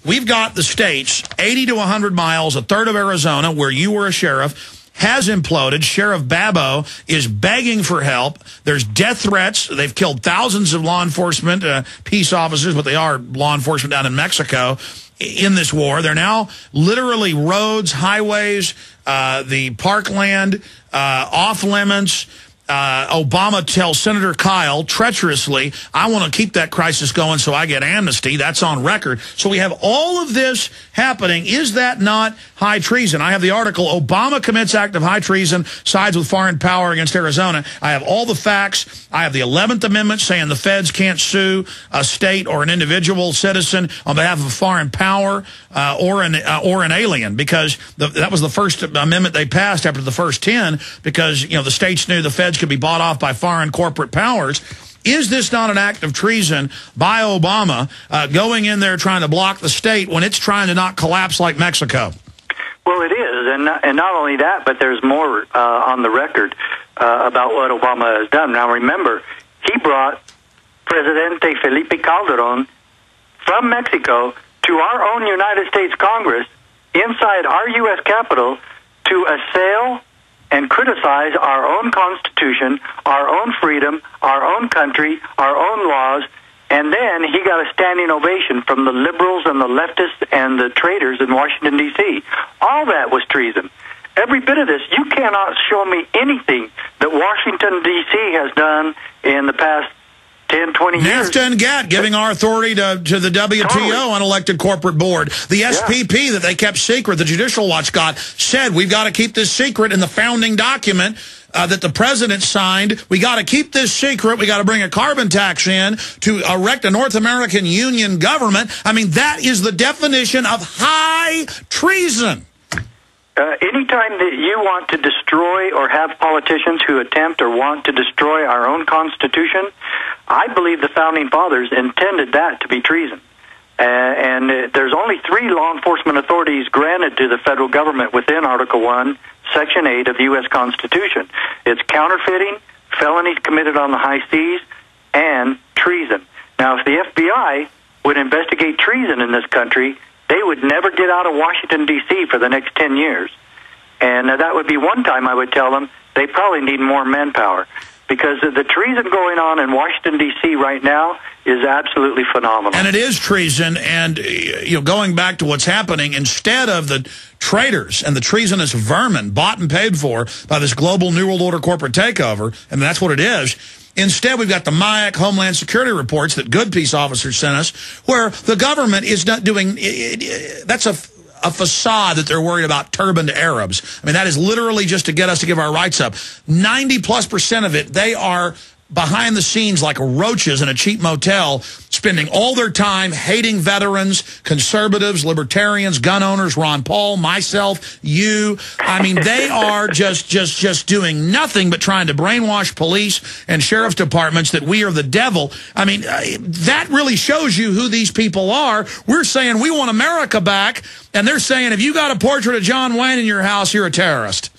we've got the states 80 to 100 miles, a third of Arizona, where you were a sheriff, has imploded. Sheriff Babbo is begging for help. There's death threats. They've killed thousands of law enforcement, peace officers, but they are law enforcement down in Mexico in this war. They're now literally roads, highways, the parkland, off limits. Obama tells Senator Kyle treacherously, I want to keep that crisis going so I get amnesty. That's on record. So we have all of this happening. Is that not high treason? I have the article, Obama commits act of high treason, sides with foreign power against Arizona. I have all the facts. I have the 11th Amendment saying the feds can't sue a state or an individual citizen on behalf of a foreign power or an alien, because that was the first amendment they passed after the first 10, because, you know, the states knew the feds could be bought off by foreign corporate powers. Is this not an act of treason by Obama going in there trying to block the state when it's trying to not collapse like Mexico? Well, it is, and not only that, but there's more on the record about what Obama has done. Now, remember, he brought Presidente Felipe Calderon from Mexico to our own United States Congress inside our U.S. Capitol to assail and criticize our own Constitution, our own freedom, our own country, our own laws, and then he got a standing ovation from the liberals and the leftists and the traitors in Washington, D.C. All that was treason. Every bit of this, you cannot show me anything that Washington, D.C. has done in the past 10, 20 years. NAFTA and GATT giving our authority to the WTO unelected corporate board. The SPP that they kept secret, the Judicial Watch got, said we've got to keep this secret in the founding document that the president signed. We got to keep this secret. We got to bring a carbon tax in to erect a North American Union government. I mean, that is the definition of high treason. Anytime that you want to destroy or have politicians who attempt or want to destroy our own Constitution, I believe the Founding Fathers intended that to be treason. And there's only 3 law enforcement authorities granted to the federal government within Article 1, Section 8 of the U.S. Constitution. It's counterfeiting, felonies committed on the high seas, and treason. Now, if the FBI would investigate treason in this country, they would never get out of Washington, D.C. for the next 10 years. And that would be one time I would tell them they probably need more manpower, because the treason going on in Washington, D.C. right now is absolutely phenomenal. And it is treason. And, you know, going back to what's happening, instead of the traitors and the treasonous vermin bought and paid for by this global New World Order corporate takeover, and that's what it is, instead, we've got the MIAC Homeland Security reports that good peace officers sent us, where the government is not doing, that's a facade that they're worried about turbaned Arabs. I mean, that is literally just to get us to give our rights up. 90+% of it, they are behind the scenes like roaches in a cheap motel, spending all their time hating veterans, conservatives, libertarians, gun owners, Ron Paul, myself, you. I mean, they are just doing nothing but trying to brainwash police and sheriff's departments that we are the devil. I mean, that really shows you who these people are. We're saying we want America back, and they're saying if you got a portrait of John Wayne in your house, you're a terrorist.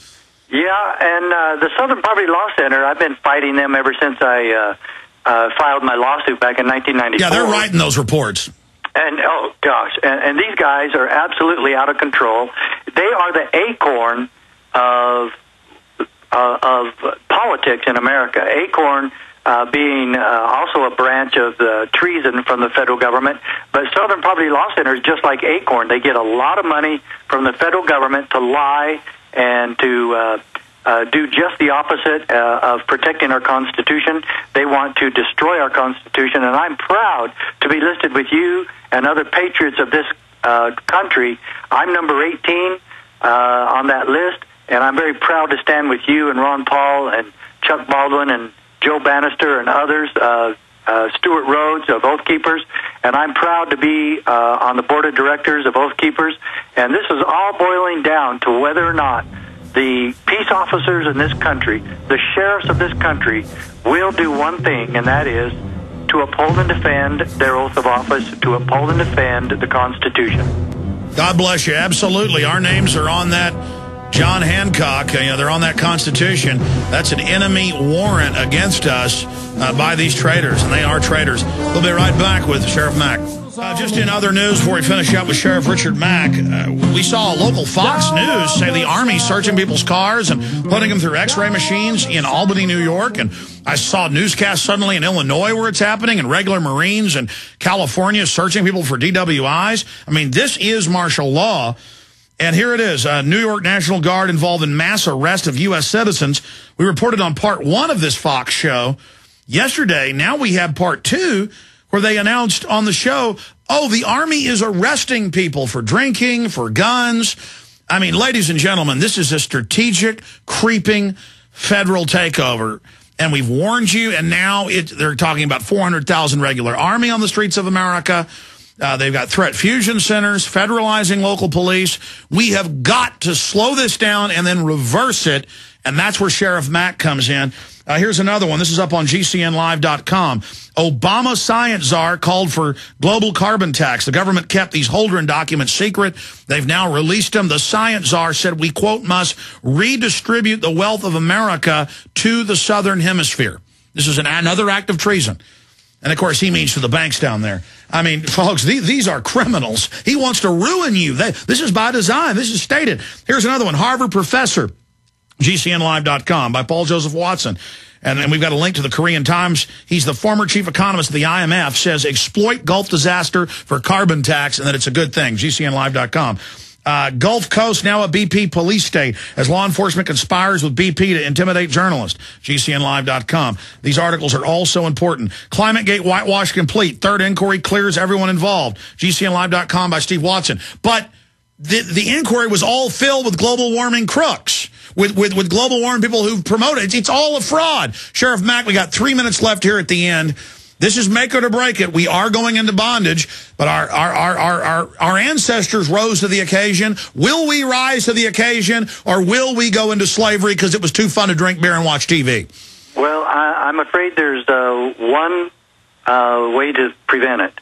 Yeah, and the Southern Poverty Law Center, I've been fighting them ever since I filed my lawsuit back in 1994. Yeah, they're writing those reports. And, oh, gosh, and these guys are absolutely out of control. They are the acorn of politics in America. Acorn being also a branch of the treason from the federal government. But Southern Poverty Law Center is just like Acorn. They get a lot of money from the federal government to lie and to do just the opposite of protecting our Constitution. They want to destroy our Constitution, and I'm proud to be listed with you and other patriots of this country. I'm number 18 on that list, and I'm very proud to stand with you and Ron Paul and Chuck Baldwin and Joe Bannister and others, Stuart Rhodes of Oath Keepers, and I'm proud to be on the board of directors of Oath Keepers. And this is all boiling down to whether or not the peace officers in this country, the sheriffs of this country, will do one thing, and that is to uphold and defend their oath of office, to uphold and defend the Constitution. God bless you. Absolutely. Our names are on that John Hancock. You know, they're on that Constitution. That's an enemy warrant against us by these traitors, and they are traitors. We'll be right back with Sheriff Mack. Just in other news, before we finish up with Sheriff Richard Mack, we saw a local Fox News say the Army's searching people's cars and putting them through X-ray machines in Albany, New York. And I saw newscasts suddenly in Illinois where it's happening, and regular Marines in California searching people for DWIs. I mean, this is martial law. And here it is, New York National Guard involved in mass arrest of U.S. citizens. We reported on part 1 of this Fox show yesterday. Now we have part 2, where they announced on the show, oh, the Army is arresting people for drinking, for guns. I mean, ladies and gentlemen, this is a strategic, creeping federal takeover. And we've warned you, and now they're talking about 400,000 regular Army on the streets of America. They've got threat fusion centers, federalizing local police. We have got to slow this down and then reverse it, and that's where Sheriff Mack comes in. Here's another one. This is up on GCNlive.com. Obama science czar called for global carbon tax. The government kept these Holdren documents secret. They've now released them. The science czar said, we, quote, must redistribute the wealth of America to the southern hemisphere. This is another act of treason. And, of course, he means to the banks down there. I mean, folks, these are criminals. He wants to ruin you. This is by design. This is stated. Here's another one. Harvard professor, GCNlive.com, by Paul Joseph Watson. And then we've got a link to the Korean Times. He's the former chief economist of the IMF, says exploit Gulf disaster for carbon tax and that it's a good thing, GCNlive.com. Gulf Coast now a BP police state as law enforcement conspires with BP to intimidate journalists, GCNlive.com. These articles are also important. ClimateGate whitewash complete. Third inquiry clears everyone involved, GCNlive.com by Steve Watson. But the inquiry was all filled with global warming crooks. With global warming people who promote it. It's all a fraud. Sheriff Mack, we got 3 minutes left here at the end. This is make it or break it. We are going into bondage, but our ancestors rose to the occasion. Will we rise to the occasion, or will we go into slavery because it was too fun to drink beer and watch TV? Well, I'm afraid there's one way to prevent it,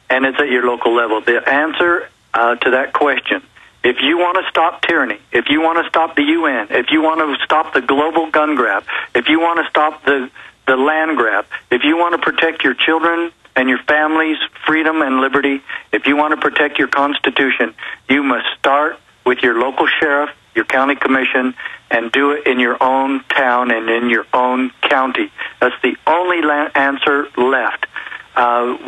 and it's at your local level. The answer to that question, if you want to stop tyranny, if you want to stop the UN, if you want to stop the global gun grab, if you want to stop the land grab, if you want to protect your children and your family's freedom and liberty, if you want to protect your Constitution, you must start with your local sheriff, your county commission, and do it in your own town and in your own county. That's the only answer left.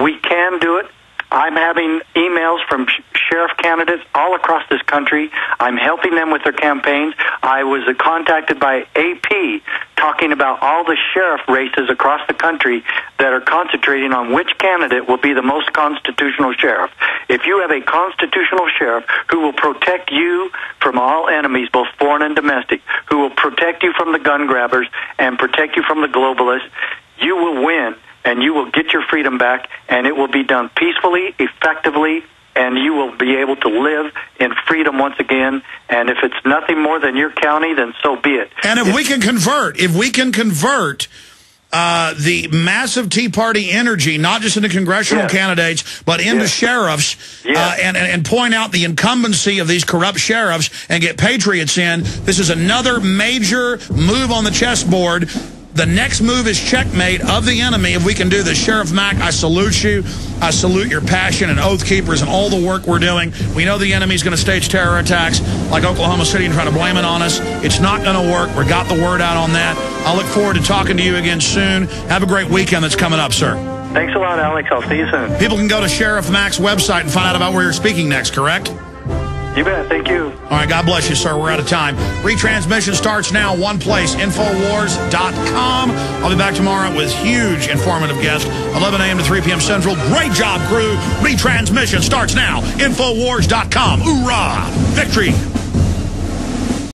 We can do it. I'm having emails from sheriff candidates all across this country. I'm helping them with their campaigns. I was contacted by AP talking about all the sheriff races across the country that are concentrating on which candidate will be the most constitutional sheriff. If you have a constitutional sheriff who will protect you from all enemies, both foreign and domestic, who will protect you from the gun grabbers and protect you from the globalists, you will win. And you will get your freedom back, and it will be done peacefully, effectively, and you will be able to live in freedom once again. And if it's nothing more than your county, then so be it. And if we can convert the massive Tea Party energy, not just into congressional candidates, but into sheriffs, and point out the incumbency of these corrupt sheriffs and get patriots in, this is another major move on the chessboard. The next move is checkmate of the enemy if we can do this. Sheriff Mack, I salute you. I salute your passion and Oath Keepers and all the work we're doing. We know the enemy's going to stage terror attacks like Oklahoma City and try to blame it on us. It's not going to work. We got the word out on that. I look forward to talking to you again soon. Have a great weekend that's coming up, sir. Thanks a lot, Alex. I'll see you soon. People can go to Sheriff Mack's website and find out about where you're speaking next, correct? You bet. Thank you. All right. God bless you, sir. We're out of time. Retransmission starts now. One place, Infowars.com. I'll be back tomorrow with huge informative guests, 11 a.m. to 3 p.m. Central. Great job, crew. Retransmission starts now. Infowars.com. Hoorah! Victory!